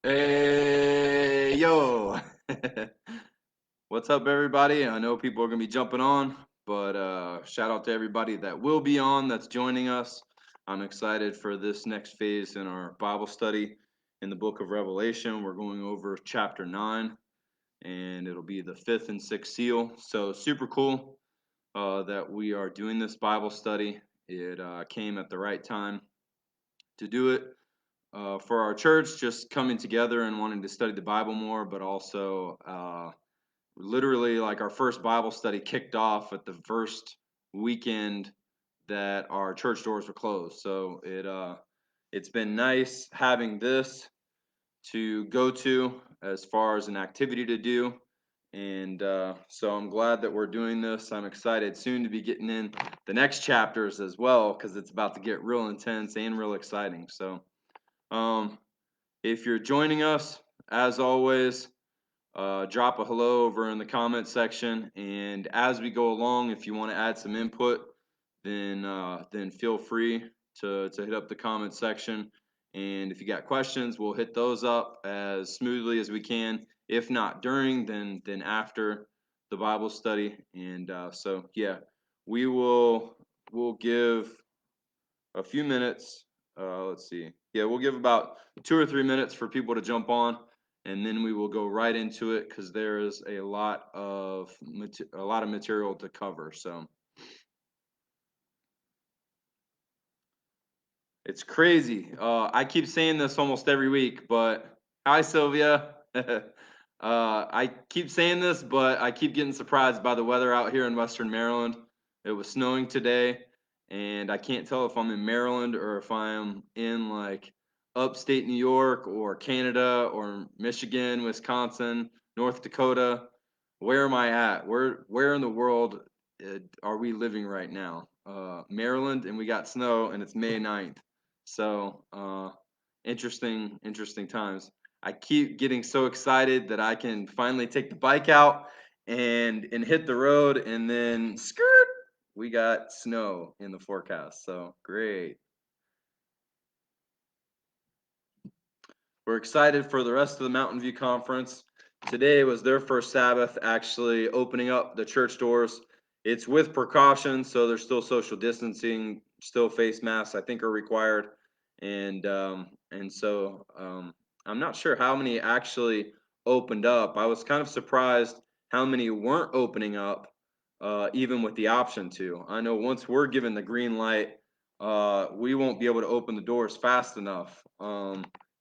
Hey, yo. What's up, everybody? I know people are going to be jumping on, but shout out to everybody that will be on, that's joining us. I'm excited for this next phase in our Bible study in the book of Revelation. We're going over chapter 9, and it'll be the fifth and sixth seal. So, super cool that we are doing this Bible study. It came at the right time to do it for our church, just coming together and wanting to study the Bible more, but also literally like our first Bible study kicked off at the first weekend that our church doors were closed. So it's been nice having this to go to as far as an activity to do. And so I'm glad that we're doing this. I'm excited soon to be getting in the next chapters as well because it's about to get real intense and real exciting. So um, if you're joining us, as always, drop a hello over in the comment section. And as we go along, if you want to add some input, then feel free to hit up the comment section. And if you got questions, we'll hit those up as smoothly as we can. If not during, then after the Bible study. And so yeah, we'll give a few minutes. Let's see. Yeah, we'll give about 2 or 3 minutes for people to jump on, and then we will go right into it because there is a lot of material to cover. So it's crazy. I keep saying this almost every week, but hi, Sylvia. I keep saying this, but I keep getting surprised by the weather out here in Western Maryland. It was snowing today, and I can't tell if I'm in Maryland or if I'm in like upstate New York or Canada or Michigan, Wisconsin, North Dakota. Where am I at? Where in the world are we living right now? Maryland, and we got snow, and it's May 9th. So interesting times. I keep getting so excited that I can finally take the bike out and hit the road, and then skirt, we got snow in the forecast. So great. We're excited for the rest of the Mountain View Conference. Today was their first Sabbath, actually opening up the church doors. It's with precaution, so there's still social distancing, still face masks, I think, are required, and so I'm not sure how many actually opened up. I was kind of surprised how many weren't opening up, even with the option to. I know once we're given the green light, we won't be able to open the doors fast enough.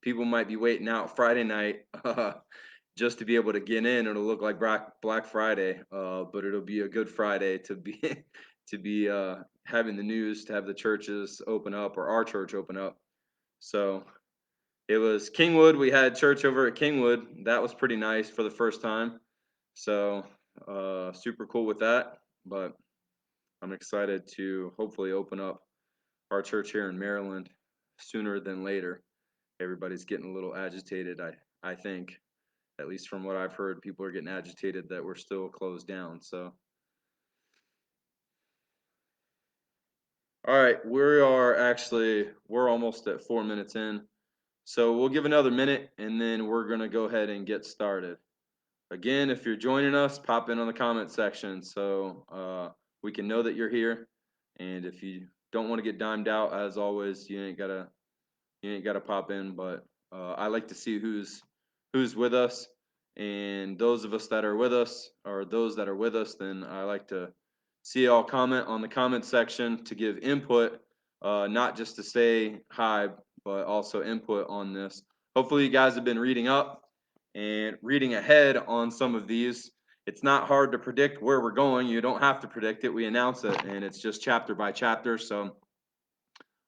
People might be waiting out Friday night just to be able to get in. It'll look like Black Friday, but it'll be a good Friday to be to be having the news to have the churches open up or our church open up. So it was Kingwood. We had church over at Kingwood. That was pretty nice for the first time. So super cool with that. But I'm excited to hopefully open up our church here in Maryland sooner than later. Everybody's getting a little agitated, I think. At least from what I've heard, people are getting agitated that we're still closed down. So, all right, we're almost at 4 minutes in. So we'll give another minute and then we're going to go ahead and get started. Again, if you're joining us, pop in on the comment section so we can know that you're here. And if you don't want to get dimed out, as always, you ain't gotta pop in. But I like to see who's with us, and those of us that are with us, or those that are with us, then I like to see y'all comment on the comment section to give input, not just to say hi, but also input on this. Hopefully, you guys have been reading up and reading ahead on some of these. It's not hard to predict where we're going. You don't have to predict it. We announce it, and it's just chapter by chapter. So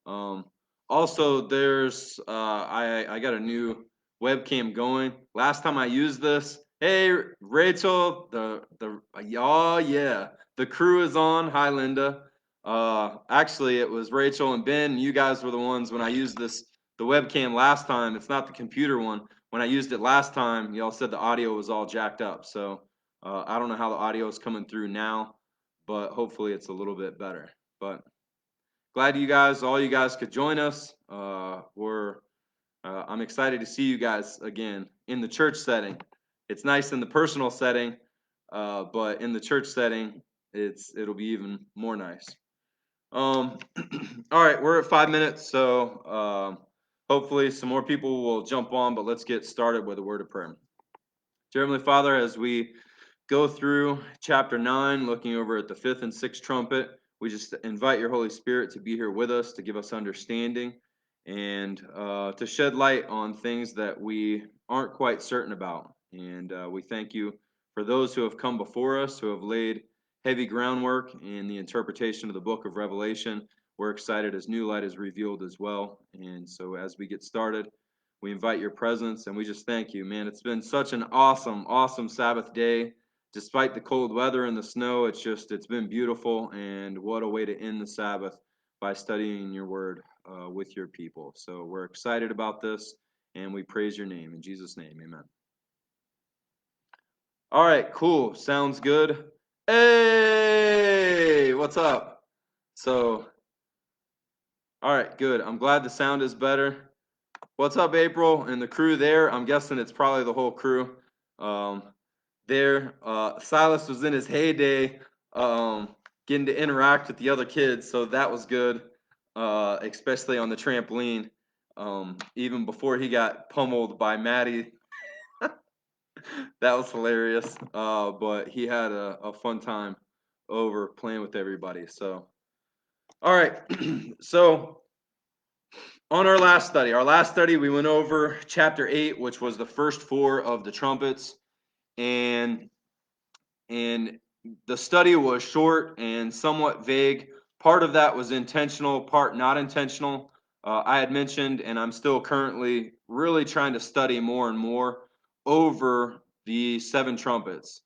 um, also, there's I got a new webcam going. Last time I used this, hey Rachel, the oh yeah, the crew is on. Hi Linda. Actually, it was Rachel and Ben. You guys were the ones when I used the webcam last time. It's not the computer one. When I used it last time, y'all said the audio was all jacked up. So I don't know how the audio is coming through now, but hopefully it's a little bit better. But glad all you guys could join us. I'm excited to see you guys again in the church setting. It's nice in the personal setting, but in the church setting, it'll be even more nice. All right, we're at 5 minutes, so hopefully some more people will jump on, but let's get started with a word of prayer. Dear Heavenly Father, as we go through chapter 9, looking over at the fifth and sixth trumpet, we just invite your Holy Spirit to be here with us, to give us understanding, and to shed light on things that we aren't quite certain about. And we thank you for those who have come before us, who have laid heavy groundwork in the interpretation of the book of Revelation. We're excited as new light is revealed as well. And so as we get started, we invite your presence, and we just thank you, man. It's been such an awesome Sabbath day. Despite the cold weather and the snow, it's been beautiful, and what a way to end the Sabbath by studying your word with your people. So we're excited about this, and we praise your name. In Jesus' name, amen. All right, cool. Sounds good. Hey, what's up? So, all right, good. I'm glad the sound is better. What's up, April? And the crew there, I'm guessing it's probably the whole crew. Silas was in his heyday, getting to interact with the other kids, so that was good, especially on the trampoline. Even before he got pummeled by Maddie, that was hilarious. But he had a fun time over playing with everybody. So, all right. So, on our last study, we went over chapter 8, which was the first four of the trumpets, and the study was short and somewhat vague. Part of that was intentional, part not intentional. I had mentioned, and I'm still currently really trying to study more and more over the seven trumpets.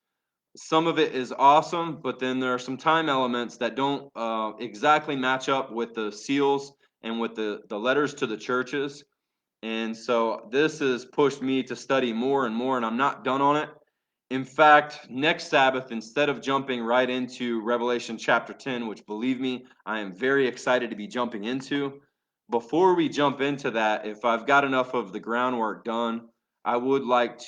Some of it is awesome, but then there are some time elements that don't exactly match up with the seals and with the letters to the churches. And so this has pushed me to study more and more, and I'm not done on it. In fact, next Sabbath, instead of jumping right into Revelation chapter 10, which believe me, I am very excited to be jumping into, before we jump into that, if I've got enough of the groundwork done, I would like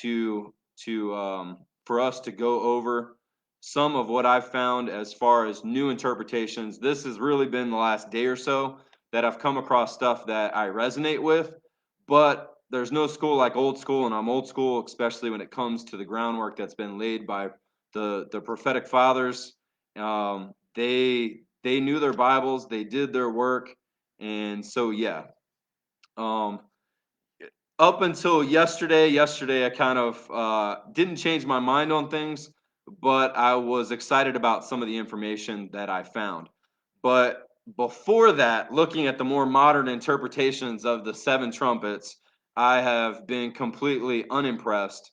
for us to go over some of what I've found as far as new interpretations. This has really been the last day or so that I've come across stuff that I resonate with, but there's no school like old school, and I'm old school, especially when it comes to the groundwork that's been laid by the prophetic fathers. They knew their Bibles, they did their work, and so yeah. Um, Up until yesterday I kind of didn't change my mind on things, but I was excited about some of the information that I found. But before that, looking at the more modern interpretations of the seven trumpets, I have been completely unimpressed.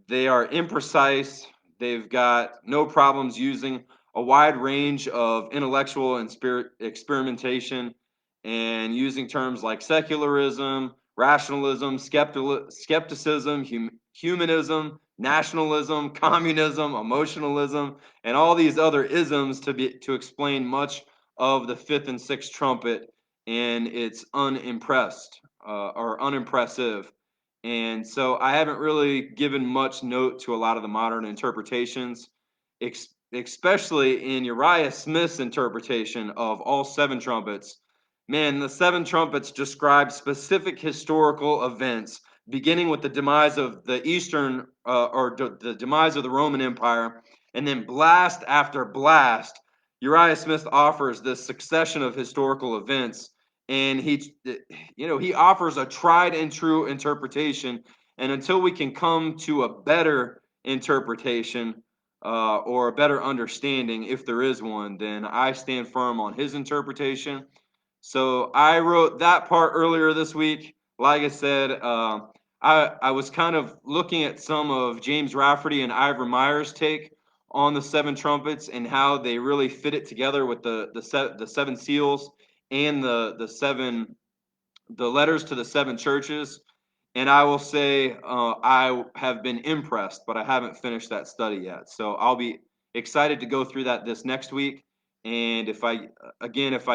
They are imprecise. They've got no problems using a wide range of intellectual and spirit experimentation and using terms like secularism, rationalism, skepticism, humanism, nationalism, communism, emotionalism, and all these other isms to explain much of the fifth and sixth trumpet, and it's unimpressed or unimpressive. And so I haven't really given much note to a lot of the modern interpretations, especially in Uriah Smith's interpretation of all seven trumpets. Man, the seven trumpets describe specific historical events, beginning with the demise of the the demise of the Roman Empire, and then blast after blast. Uriah Smith offers this succession of historical events, and he offers a tried and true interpretation. And until we can come to a better interpretation or a better understanding, if there is one, then I stand firm on his interpretation. So I wrote that part earlier this week. Like I said, I was kind of looking at some of James Rafferty and Ivor Meyer's take on the seven trumpets and how they really fit it together with the seven seals and the letters to the seven churches. And I will say I have been impressed, but I haven't finished that study yet. So I'll be excited to go through that this next week. And if I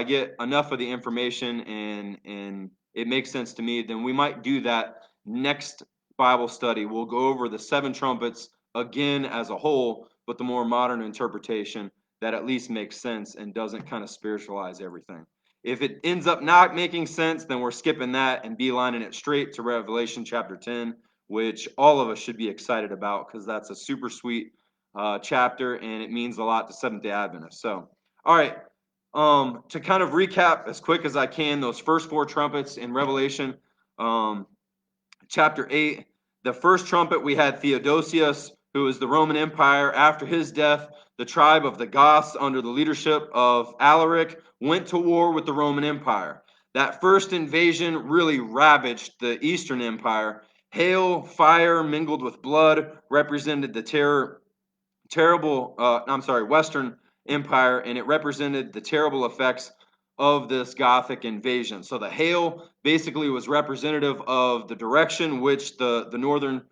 get enough of the information and it makes sense to me. Then we might do that next Bible study. We'll go over the seven trumpets again as a whole, but the more modern interpretation that at least makes sense and doesn't kind of spiritualize everything. If it ends up not making sense, then we're skipping that and beelining it straight to Revelation chapter 10, which all of us should be excited about because that's a super sweet chapter and it means a lot to Seventh-day Adventists. So, all right, to kind of recap as quick as I can, those first four trumpets in Revelation chapter 8, the first trumpet we had Theodosius, who is the Roman Empire. After his death, the tribe of the Goths under the leadership of Alaric went to war with the Roman Empire. That first invasion really ravaged the Eastern Empire. Hail, fire mingled with blood represented the Western Empire, and it represented the terrible effects of this Gothic invasion. So the hail basically was representative of the direction which the northern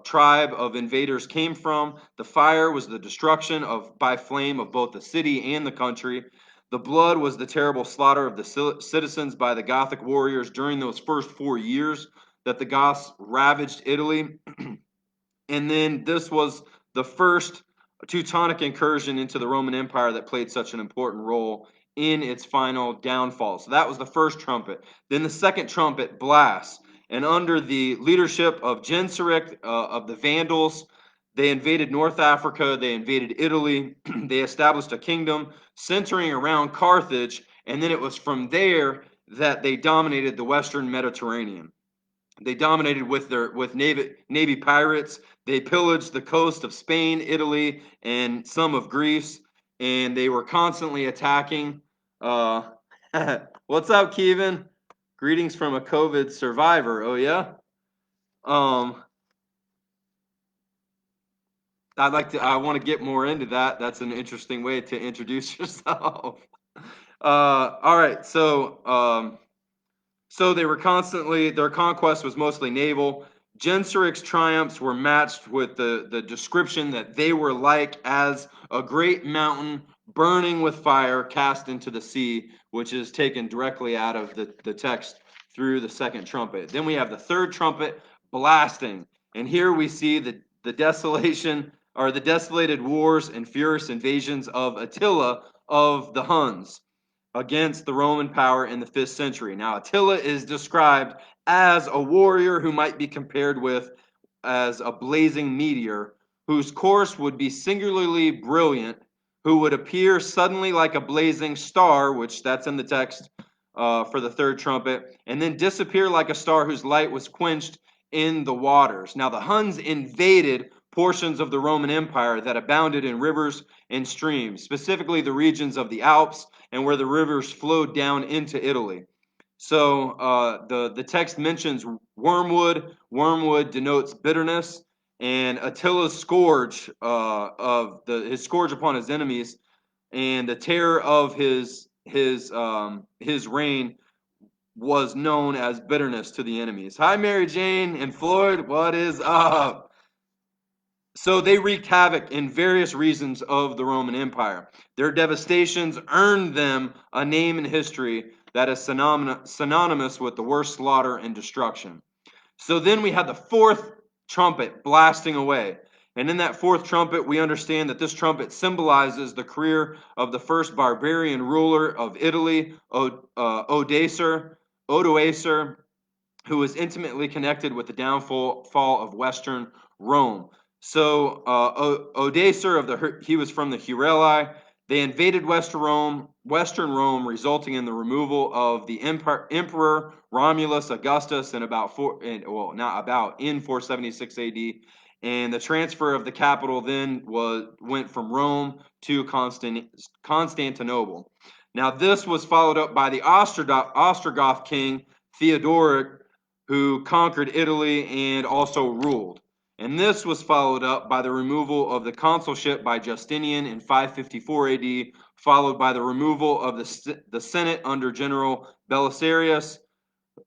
tribe of invaders came from. The fire was the destruction by flame of both the city and the country. The blood was the terrible slaughter of the citizens by the Gothic warriors during those first 4 years that the Goths ravaged Italy. And then this was the first Teutonic incursion into the Roman Empire that played such an important role in its final downfall. So that was the first trumpet. Then the second trumpet blasts. And under the leadership of Genseric of the Vandals, they invaded North Africa, they invaded Italy, they established a kingdom centering around Carthage, and then it was from there that they dominated the Western Mediterranean. They dominated with Navy pirates. They pillaged the coast of Spain, Italy, and some of Greece, and they were constantly attacking. Uh, what's up, Kevin? Greetings from a COVID survivor. Oh yeah. Um, I want to get more into that. That's an interesting way to introduce yourself. All right, so they were constantly, their conquest was mostly naval. Genseric's triumphs were matched with the description that they were like as a great mountain burning with fire cast into the sea, which is taken directly out of the text through the second trumpet. Then we have the third trumpet blasting. And here we see the desolation or the desolated wars and furious invasions of Attila of the Huns against the Roman power in the 5th century. Now, Attila is described as a warrior who might be compared with as a blazing meteor, whose course would be singularly brilliant, who would appear suddenly like a blazing star, which that's in the text for the third trumpet, and then disappear like a star whose light was quenched in the waters. Now, the Huns invaded portions of the Roman Empire that abounded in rivers and streams, specifically the regions of the Alps and where the rivers flowed down into Italy. So the text mentions wormwood. Wormwood denotes bitterness, and Attila's scourge his scourge upon his enemies, and the terror of his reign was known as bitterness to the enemies. Hi, Mary Jane and Floyd. What is up? So they wreaked havoc in various regions of the Roman Empire. Their devastations earned them a name in history that is synonymous with the worst slaughter and destruction. So then we had the fourth trumpet blasting away. And in that fourth trumpet, we understand that this trumpet symbolizes the career of the first barbarian ruler of Italy, Odoacer, who was intimately connected with the downfall of Western Rome. So Odoacer he was from the Haire. They invaded Western Rome, resulting in the removal of the Emperor Romulus Augustus in in 476 A.D. And the transfer of the capital then went from Rome to Constantinople. Now this was followed up by the Ostrogoth king Theodoric, who conquered Italy and also ruled. And this was followed up by the removal of the consulship by Justinian in 554 AD, followed by the removal of the Senate under General Belisarius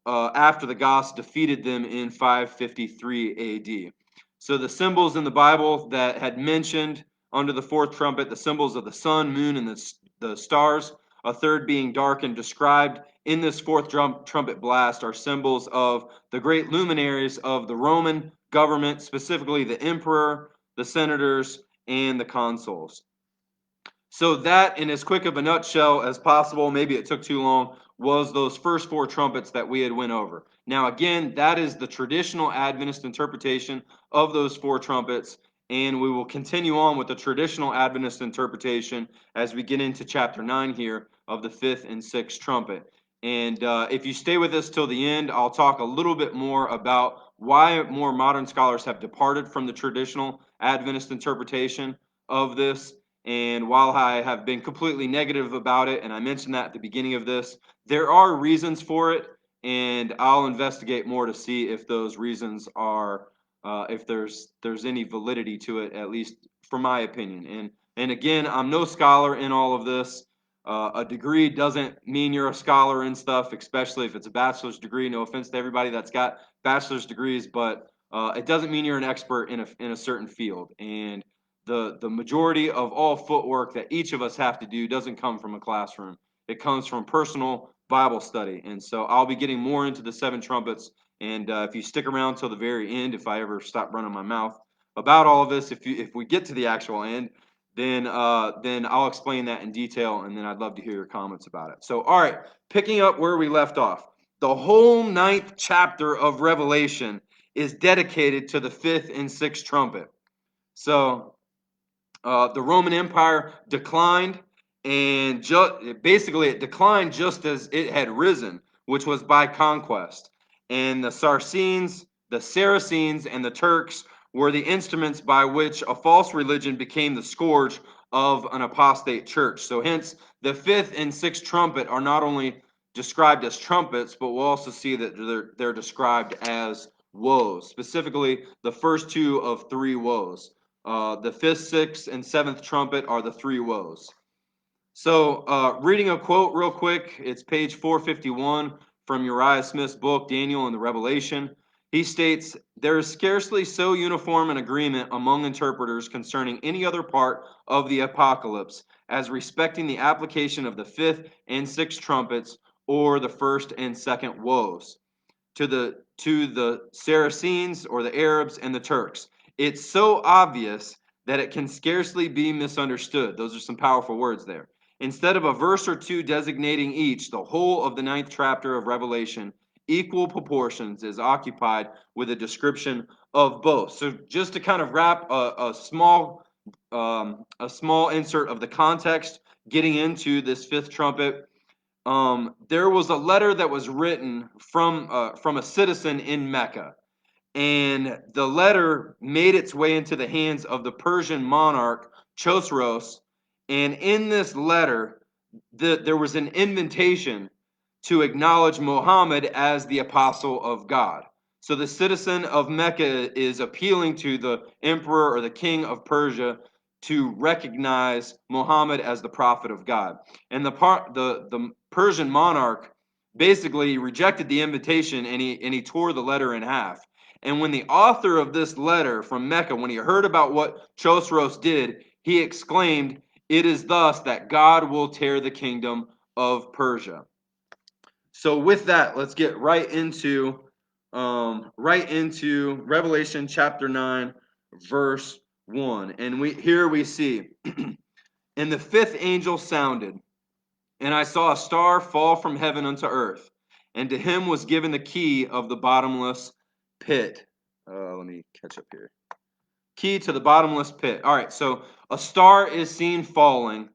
after the Goths defeated them in 553 AD. So the symbols in the Bible that had mentioned under the fourth trumpet, the symbols of the sun, moon, and the stars a third being dark, and described in this fourth trumpet blast are symbols of the great luminaries of the Roman government, specifically the emperor, the senators, and the consuls. So that, in as quick of a nutshell as possible, maybe it took too long, was those first four trumpets that we had went over. Now, again, that is the traditional Adventist interpretation of those four trumpets, and we will continue on with the traditional Adventist interpretation as we get into chapter 9 here of the fifth and sixth trumpet. And if you stay with us till the end, I'll talk a little bit more about why more modern scholars have departed from the traditional Adventist interpretation of this. And while I have been completely negative about it, and I mentioned that at the beginning of this, there are reasons for it, and I'll investigate more to see if those reasons are, if there's any validity to it, at least for my opinion. And again, I'm no scholar in all of this. A degree doesn't mean you're a scholar in stuff, especially if it's a bachelor's degree. No offense to everybody that's got bachelor's degrees, but it doesn't mean you're an expert in a certain field. And the majority of all footwork that each of us have to do doesn't come from a classroom. It comes from personal Bible study. And so I'll be getting more into the seven trumpets. And if you stick around till the very end, if I ever stop running my mouth about all of this, if we get to the actual end, then I'll explain that in detail, and then I'd love to hear your comments about it. So, all right, picking up where we left off. The whole ninth chapter of Revelation is dedicated to the fifth and sixth trumpet. So the Roman Empire declined, and basically it declined just as it had risen, which was by conquest. And the Saracens, and the Turks were the instruments by which a false religion became the scourge of an apostate church. So hence, the fifth and sixth trumpet are not only described as trumpets, but we'll also see that they're described as woes, specifically the first two of three woes. The fifth, sixth, and seventh trumpet are the three woes. So, reading a quote real quick, it's page 451 from Uriah Smith's book, Daniel and the Revelation. He states, "There is scarcely so uniform an agreement among interpreters concerning any other part of the apocalypse as respecting the application of the fifth and sixth trumpets or the first and second woes to the Saracens or the Arabs and the Turks. It's so obvious that it can scarcely be misunderstood." Those are some powerful words there. Instead of a verse or two designating each, the whole of the ninth chapter of Revelation, equal proportions, is occupied with a description of both. So just to kind of wrap a small insert of the context, getting into this fifth trumpet, there was a letter that was written from a citizen in Mecca, and the letter made its way into the hands of the Persian monarch Chosroes. And in this letter, there was an invitation to acknowledge Muhammad as the apostle of God. So the citizen of Mecca is appealing to the emperor or the king of Persia to recognize Muhammad as the prophet of God. And the Persian monarch basically rejected the invitation, and he tore the letter in half. And when the author of this letter from Mecca, when he heard about what Chosroes did, he exclaimed, "It is thus that God will tear the kingdom of Persia." So with that, let's get right into Revelation chapter 9, verse 1. And we see, "And the fifth angel sounded, and I saw a star fall from heaven unto earth, and to him was given the key of the bottomless pit." Let me catch up here. Key to the bottomless pit. All right, so a star is seen falling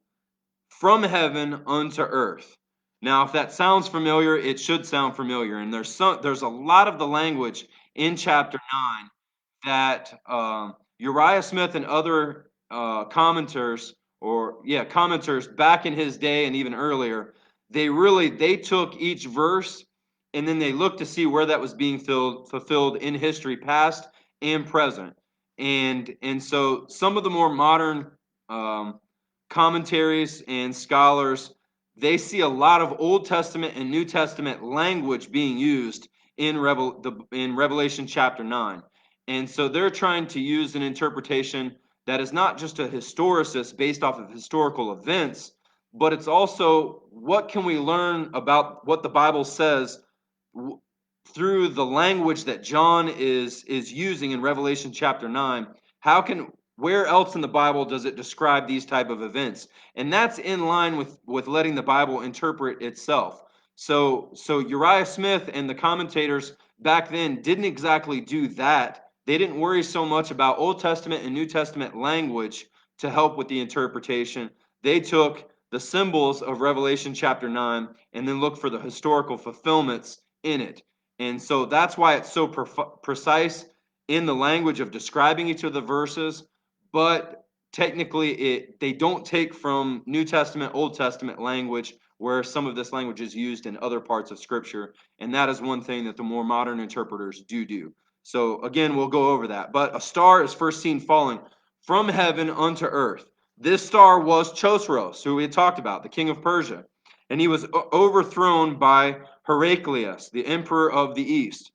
from heaven unto earth. Now, if that sounds familiar, it should sound familiar. And there's a lot of the language in chapter 9 that Uriah Smith and other commenters back in his day and even earlier, they took each verse and then they looked to see where that was being fulfilled in history past and present. And so some of the more modern commentaries and scholars, they see a lot of Old Testament and New Testament language being used in Revelation chapter 9. And so they're trying to use an interpretation that is not just a historicist based off of historical events, but it's also what can we learn about what the Bible says through the language that John is using in Revelation chapter 9. Where else in the Bible does it describe these type of events? And that's in line with letting the Bible interpret itself. So Uriah Smith and the commentators back then didn't exactly do that. They didn't worry so much about Old Testament and New Testament language to help with the interpretation. They took the symbols of Revelation chapter 9 and then looked for the historical fulfillments in it. And so that's why it's so precise in the language of describing each of the verses, but technically they don't take from New Testament, Old Testament language where some of this language is used in other parts of Scripture, and that is one thing that the more modern interpreters do. So again, we'll go over that. But a star is first seen falling from heaven unto earth. This star was Chosroes, who we had talked about, the king of Persia, and he was overthrown by Heraclius, the emperor of the east.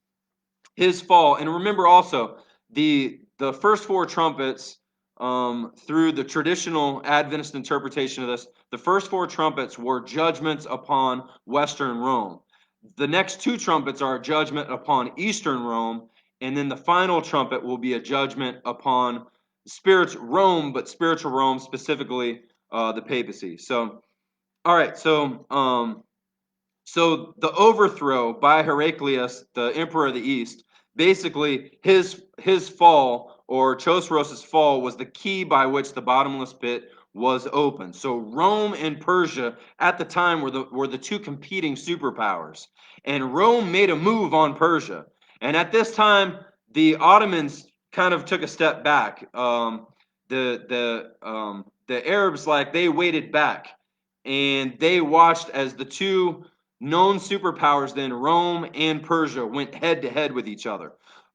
His fall, and remember also the first four trumpets, through the traditional Adventist interpretation of this, the first four trumpets were judgments upon Western Rome. The next two trumpets are a judgment upon Eastern Rome, and then the final trumpet will be a judgment upon Rome, but spiritual Rome, specifically the papacy. So, all right, so the overthrow by Heraclius, the emperor of the East, basically his fall, or Chosroes' fall, was the key by which the bottomless pit was opened. So Rome and Persia at the time were the two competing superpowers, and Rome made a move on Persia. And at this time, the Ottomans kind of took a step back. The Arabs, like, they waited back, and they watched as the two known superpowers, then Rome and Persia, went head to head with each other.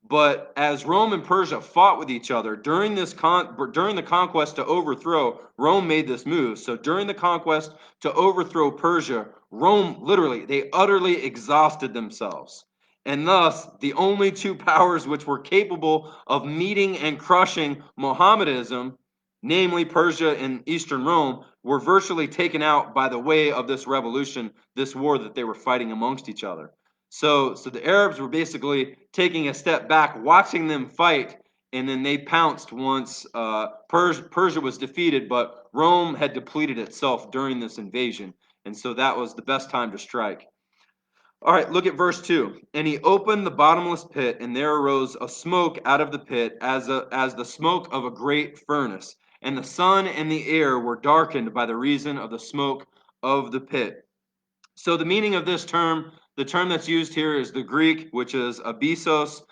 But as Rome and Persia fought with each other during the conquest to overthrow, Rome made this move. So during the conquest to overthrow Persia, Rome they utterly exhausted themselves. And thus, the only two powers which were capable of meeting and crushing Mohammedanism, namely Persia and Eastern Rome, were virtually taken out by the way of this revolution, this war that they were fighting amongst each other. So the Arabs were basically taking a step back, watching them fight, and then they pounced once Persia was defeated, but Rome had depleted itself during this invasion, and so that was the best time to strike. All right, look at verse 2. And he opened the bottomless pit, and there arose a smoke out of the pit as the smoke of a great furnace. And the sun and the air were darkened by the reason of the smoke of the pit. So the meaning of this term, the term that's used here is the Greek, which is abyssos,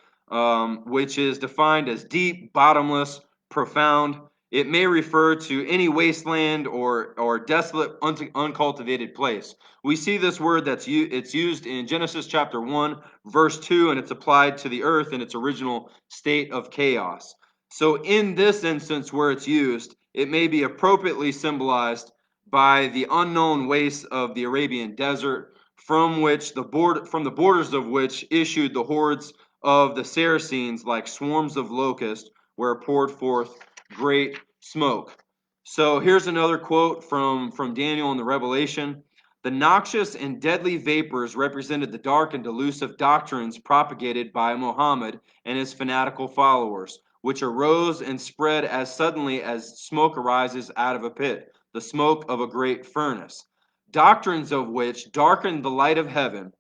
which is defined as deep, bottomless, profound. It may refer to any wasteland or desolate, uncultivated place. We see this word it's used in Genesis chapter 1, verse 2, and it's applied to the earth in its original state of chaos. So in this instance where it's used, it may be appropriately symbolized by the unknown wastes of the Arabian desert, from the borders of which issued the hordes of the Saracens like swarms of locusts, where poured forth great smoke. So here's another quote from Daniel in the Revelation. The noxious and deadly vapors represented the dark and delusive doctrines propagated by Muhammad and his fanatical followers, which arose and spread as suddenly as smoke arises out of a pit, the smoke of a great furnace. Doctrines of which darkened the light of heaven.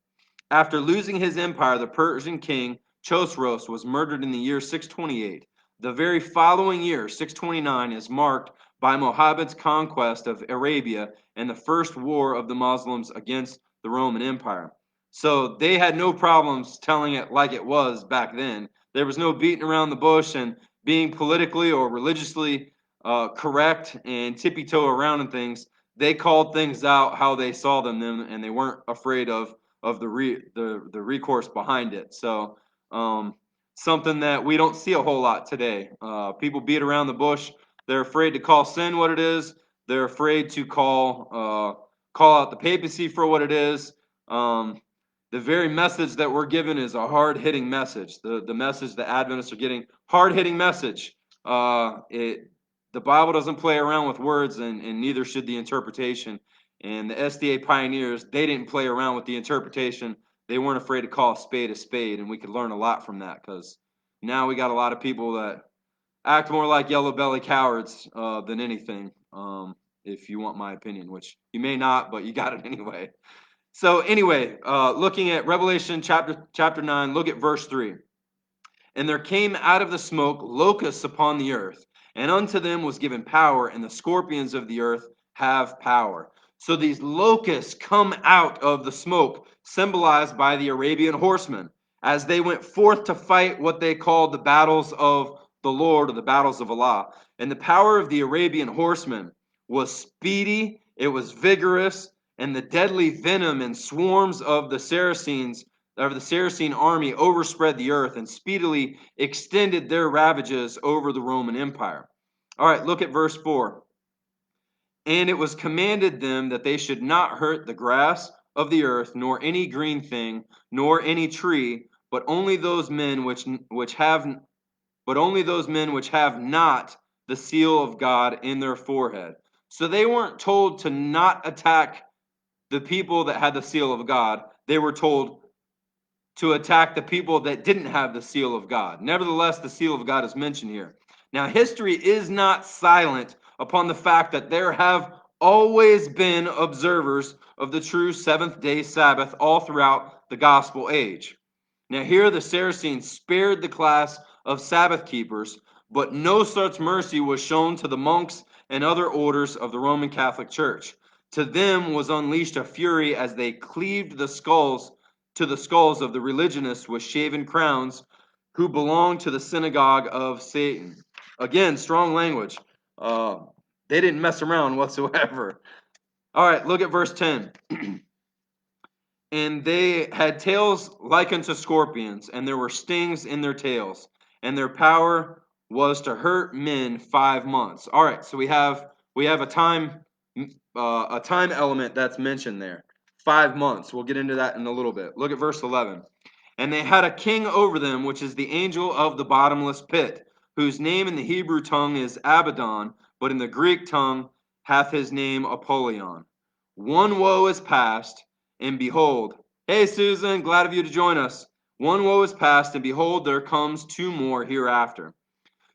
After losing his empire, the Persian king Chosroes was murdered in the year 628. The very following year, 629, is marked by Muhammad's conquest of Arabia and the first war of the Muslims against the Roman Empire. So they had no problems telling it like it was back then. There was no beating around the bush and being politically or religiously correct and tippy-toe around and things. They called things out how they saw them, and they weren't afraid of the recourse behind it. So something that we don't see a whole lot today. People beat around the bush. They're afraid to call sin what it is. They're afraid to call out the papacy for what it is. The very message that we're given is a hard-hitting message. The message the Adventists are getting, hard-hitting message. The Bible doesn't play around with words, and neither should the interpretation. And the SDA pioneers, they didn't play around with the interpretation. They weren't afraid to call a spade, and we could learn a lot from that, because now we got a lot of people that act more like yellow belly cowards than anything, if you want my opinion, which you may not, but you got it anyway. So anyway, looking at Revelation chapter 9, look at verse 3. And there came out of the smoke locusts upon the earth, and unto them was given power, and the scorpions of the earth have power. So these locusts come out of the smoke, symbolized by the Arabian horsemen, as they went forth to fight what they called the battles of the Lord, or the battles of Allah. And the power of the Arabian horsemen was speedy, it was vigorous, and the deadly venom and swarms of the Saracen army overspread the earth and speedily extended their ravages over the Roman Empire. All right, look at verse 4. And it was commanded them that they should not hurt the grass of the earth, nor any green thing, nor any tree, but only those men which have not the seal of God in their forehead. So they weren't told to not attack the people that had the seal of God. They were told to attack the people that didn't have the seal of God. Nevertheless, the seal of God is mentioned here. Now, history is not silent upon the fact that there have always been observers of the true seventh-day Sabbath all throughout the gospel age. Now, here the Saracens spared the class of Sabbath keepers, but no such mercy was shown to the monks and other orders of the Roman Catholic Church. To them was unleashed a fury as they cleaved the skulls of the religionists with shaven crowns who belonged to the synagogue of Satan. Again, strong language. They didn't mess around whatsoever. All right, look at verse 10. And they had tails like unto scorpions, and there were stings in their tails, and their power was to hurt men 5 months. All right, so we have a time element that's mentioned there. 5 months. We'll get into that in a little bit. Look at verse 11. And they had a king over them, which is the angel of the bottomless pit, whose name in the Hebrew tongue is Abaddon, but in the Greek tongue hath his name Apollyon. One woe is past, and behold, hey Susan, glad of you to join us. One woe is past, and behold, there comes 2 more hereafter.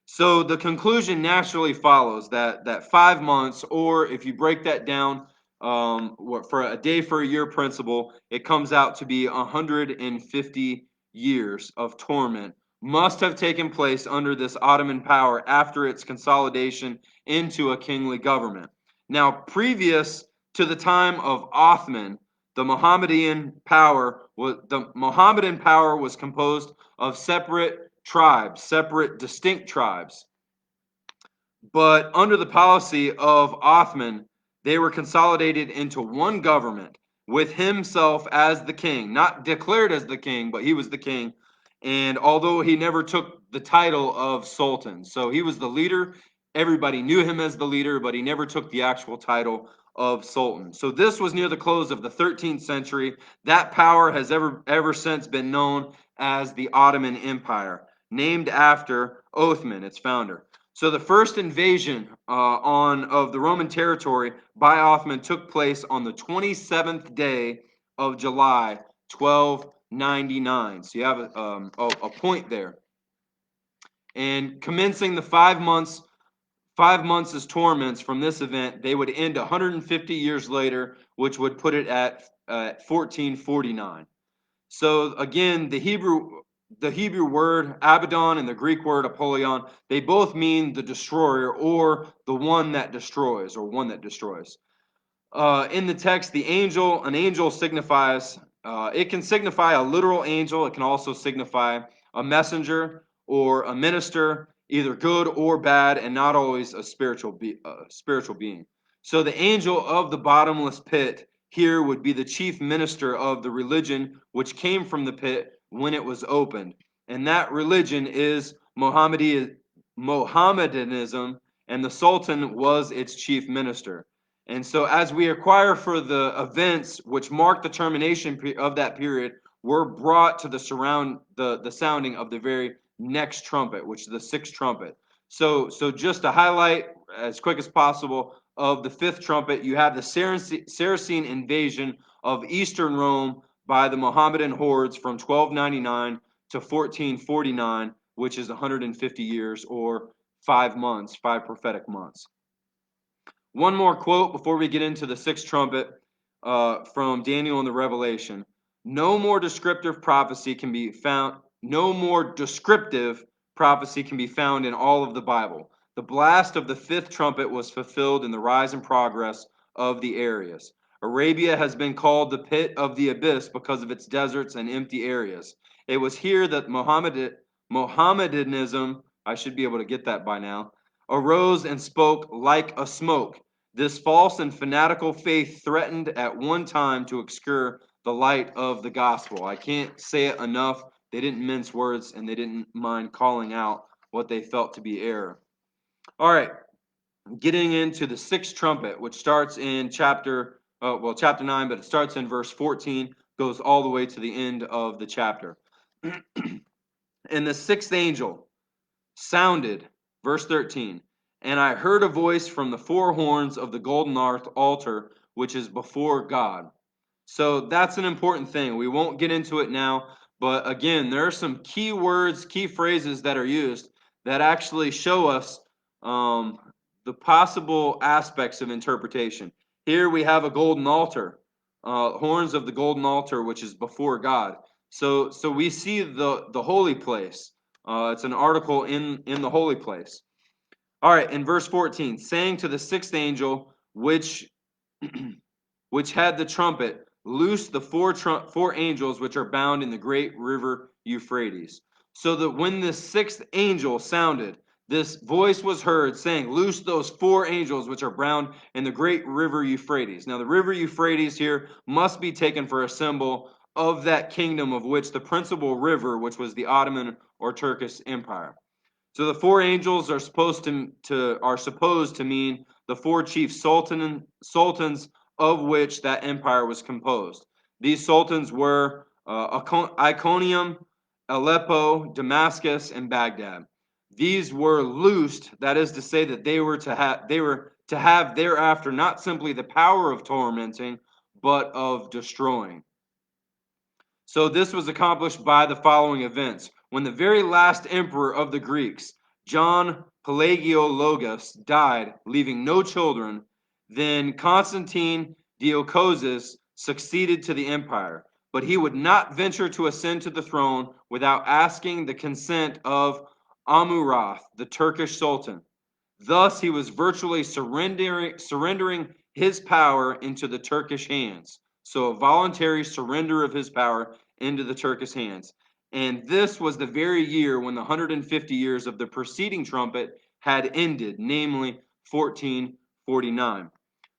So the conclusion naturally follows that 5 months, or if you break that down for a day for a year principle, it comes out to be 150 years of torment must have taken place under this Ottoman power after its consolidation into a kingly government. Now, previous to the time of Othman, the Mohammedan power was composed of separate tribes, separate distinct tribes. But under the policy of Othman, they were consolidated into one government with himself as the king, not declared as the king, but he was the king. And although he never took the title of sultan, so he was the leader, everybody knew him as the leader, but he never took the actual title of sultan. So this was near the close of the 13th century. That power has ever since been known as the Ottoman Empire, named after Othman, its founder. So the first invasion of the Roman territory by Othman took place on the 27th day of July, 1299. So you have a point there. And commencing the 5 months as torments from this event, they would end 150 years later, which would put it at 1449. So again, the Hebrew word Abaddon and the Greek word Apollyon, they both mean the destroyer, or the one that destroys, or one that destroys. In the text, an angel signifies, it can signify a literal angel. It can also signify a messenger or a minister, either good or bad, and not always a spiritual being. So the angel of the bottomless pit here would be the chief minister of the religion which came from the pit when it was opened. And that religion is Mohammedanism, and the Sultan was its chief minister. And so as we acquire for the events which mark the termination of that period, we're brought to the sounding of the very next trumpet, which is the 6th trumpet. So just to highlight as quick as possible, of the fifth trumpet, you have the Saracen invasion of Eastern Rome by the Mohammedan hordes from 1299 to 1449, which is 150 years or 5 months, 5 prophetic months. One more quote before we get into the sixth trumpet from Daniel and the Revelation. No more descriptive prophecy can be found. No more descriptive prophecy can be found in all of the Bible. The blast of the fifth trumpet was fulfilled in the rise and progress of the areas. Arabia has been called the pit of the abyss because of its deserts and empty areas. It was here that Mohammedanism, I should be able to get that by now, arose and spoke like a smoke. This false and fanatical faith threatened at one time to obscure the light of the gospel. I can't say it enough. They didn't mince words, and they didn't mind calling out what they felt to be error. All right, getting into the sixth trumpet, which starts in chapter 9, but it starts in verse 14, goes all the way to the end of the chapter. And the sixth angel sounded, verse 13, and I heard a voice from the four horns of the golden altar, which is before God. So that's an important thing. We won't get into it now, but again, there are some key words, key phrases that are used that actually show us the possible aspects of interpretation. Here we have a golden altar, horns of the golden altar, which is before God. So we see the holy place. It's an article in the holy place. All right, in verse 14, saying to the sixth angel, which had the trumpet, loose the four angels which are bound in the great river Euphrates. So that when the sixth angel sounded, this voice was heard saying, loose those four angels which are bound in the great river Euphrates. Now the river Euphrates here must be taken for a symbol of that kingdom of which the principal river, which was the Ottoman or Turkish Empire. So the four angels are supposed to mean the four chief sultans of which that empire was composed. These sultans were Iconium, Aleppo, Damascus, and Baghdad. These were loosed, that is to say that they were to have thereafter not simply the power of tormenting, but of destroying. So this was accomplished by the following events. When the very last emperor of the Greeks, John Pelagiologus, died, leaving no children, then Constantine Diocosis succeeded to the empire. But he would not venture to ascend to the throne without asking the consent of Amurath, the Turkish sultan. Thus he was virtually surrendering his power into the Turkish hands. So a voluntary surrender of his power into the Turkish hands. And this was the very year when the 150 years of the preceding trumpet had ended, namely 1449.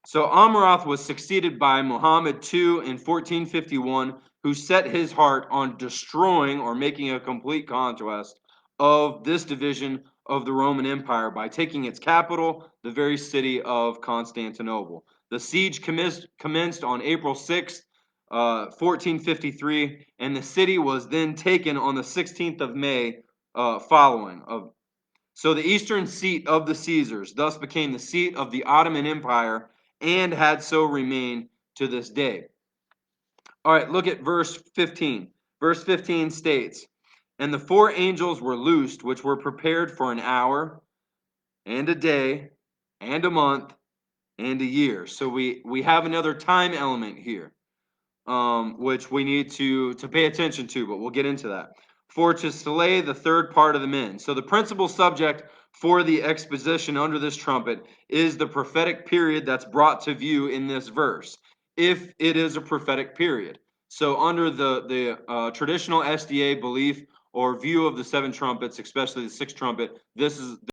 So Amurath was succeeded by Muhammad II in 1451, who set his heart on destroying or making a complete conquest of this division of the Roman Empire by taking its capital, the very city of Constantinople. The siege commenced on April 6th, 1453, and the city was then taken on the 16th of May following. So the eastern seat of the Caesars thus became the seat of the Ottoman Empire and had so remained to this day. All right, look at verse 15. Verse 15 states, and the four angels were loosed, which were prepared for an hour, and a day, and a month, and a year. So we have another time element here, which we need to pay attention to, but we'll get into that. For to slay the third part of the men. So the principal subject for the exposition under this trumpet is the prophetic period that's brought to view in this verse, if it is a prophetic period. So under the traditional SDA belief or view of the seven trumpets, especially the sixth trumpet, this is